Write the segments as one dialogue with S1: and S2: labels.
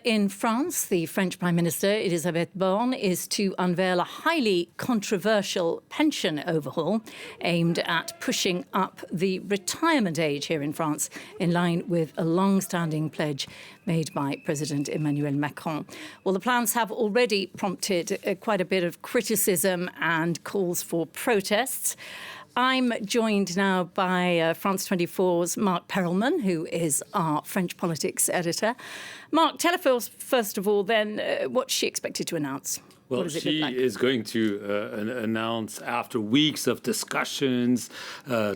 S1: in France, the French Prime Minister, Elisabeth Borne, is to unveil a highly controversial pension overhaul aimed at pushing up the retirement age here in France, in line with a long-standing pledge made by President Emmanuel Macron. Well, the plans have already prompted quite a bit of criticism and calls for protests. I'm joined now by France 24's Mark Perelman, who is our French politics editor. Mark, tell us first of all then what she expected to announce.
S2: Well, she is going to announce, after weeks of discussions,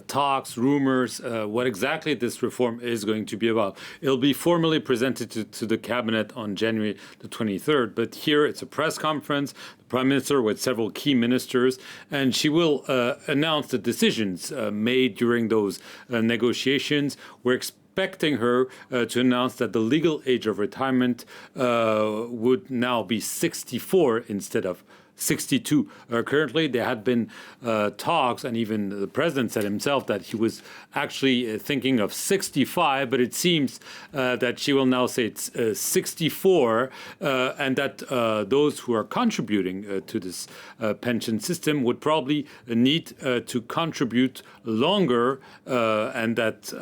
S2: talks, rumors, what exactly this reform is going to be about. It'll be formally presented to the cabinet on January the 23rd, but here it's a press conference, the Prime Minister with several key ministers, and she will announce the decisions made during those negotiations. We're expecting her to announce that the legal age of retirement would now be 64 instead of 62. Currently, there had been talks, and even the president said himself that he was actually thinking of 65, but it seems that she will now say it's 64, and that those who are contributing to this pension system would probably need to contribute longer, and that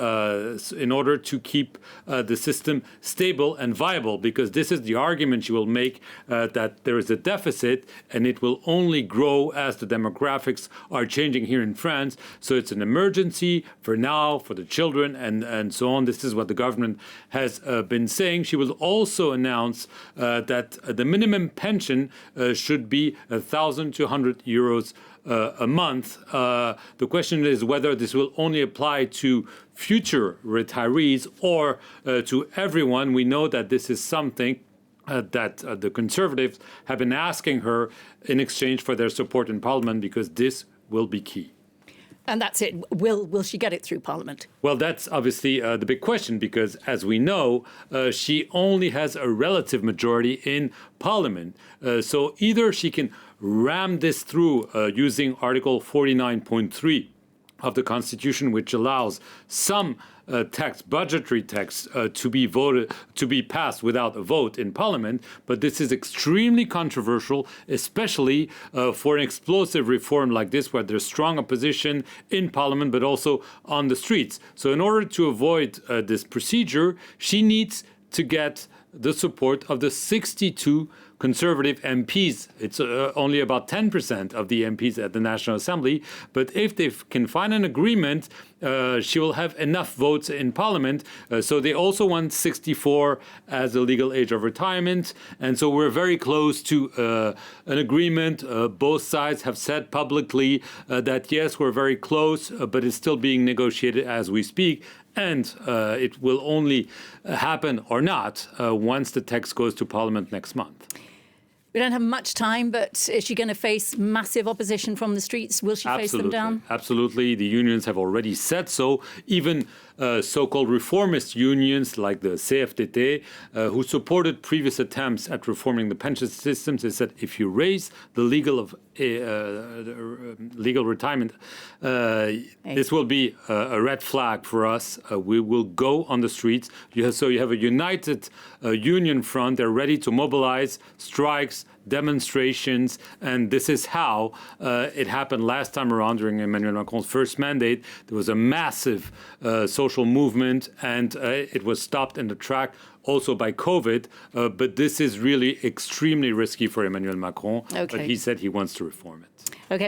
S2: in order to keep the system stable and viable, because this is the argument she will make, that there is a deficit, and it will only grow as the demographics are changing here in France. So it's an emergency for now, for the children, and so on. This is what the government has been saying. She will also announce that the minimum pension should be 1,200 euros a month. The question is whether this will only apply to future retirees or to everyone. We know that this is something that the Conservatives have been asking her in exchange for their support in Parliament, because this will be key.
S1: And that's it. Will she get it through Parliament?
S2: Well, that's obviously the big question, because, as we know, she only has a relative majority in Parliament. So either she can ram this through using Article 49.3 of the Constitution, which allows some budgetary text to be passed without a vote in Parliament. But this is extremely controversial, especially for an explosive reform like this, where there's strong opposition in Parliament, but also on the streets. So in order to avoid this procedure, she needs to get the support of the 62 Conservative MPs. It's only about 10% of the MPs at the National Assembly. But if they can find an agreement, she will have enough votes in Parliament. So they also want 64 as the legal age of retirement. And so we're very close to an agreement. Both sides have said publicly that, yes, we're very close, but it's still being negotiated as we speak. And it will only happen or not once the text goes to Parliament next month.
S1: We don't have much time, but is she going to face massive opposition from the streets? Will she face them down?
S2: Absolutely. The unions have already said so. Even so-called reformist unions like the CFDT, who supported previous attempts at reforming the pension systems, they said if you raise the legal retirement, this will be a red flag for us. We will go on the streets. So you have a united union front. They're ready to mobilize, strikes, demonstrations, and this is how it happened last time around during Emmanuel Macron's first mandate. There was a massive social movement, and it was stopped in the track also by COVID. But this is really extremely risky for Emmanuel Macron.
S1: Okay.
S2: But he said he wants to reform it.